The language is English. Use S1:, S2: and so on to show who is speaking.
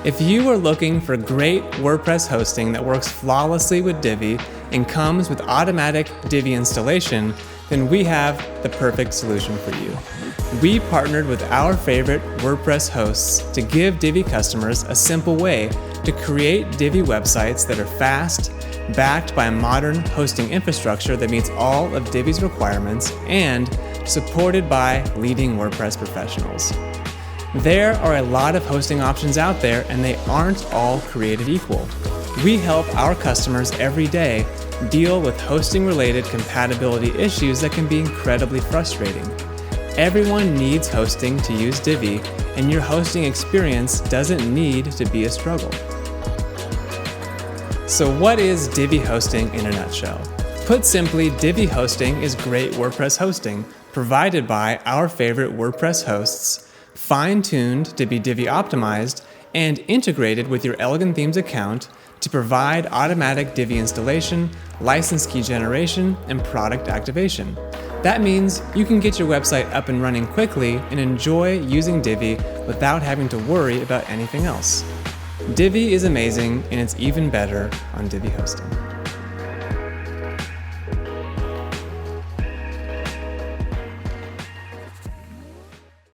S1: If you are looking for great WordPress hosting that works flawlessly with Divi and comes with automatic Divi installation, then we have the perfect solution for you. We partnered with our favorite WordPress hosts to give Divi customers a simple way to create Divi websites that are fast, backed by a modern hosting infrastructure that meets all of Divi's requirements, and supported by leading WordPress professionals. There are a lot of hosting options out there, and they aren't all created equal. We help our customers every day deal with hosting-related compatibility issues that can be incredibly frustrating. Everyone needs hosting to use Divi, and your hosting experience doesn't need to be a struggle. So what is Divi Hosting in a nutshell? Put simply, Divi Hosting is great WordPress hosting provided by our favorite WordPress hosts, fine-tuned to be Divi optimized, and integrated with your Elegant Themes account to provide automatic Divi installation, license key generation, and product activation. That means you can get your website up and running quickly and enjoy using Divi without having to worry about anything else. Divi is amazing, and it's even better on Divi Hosting.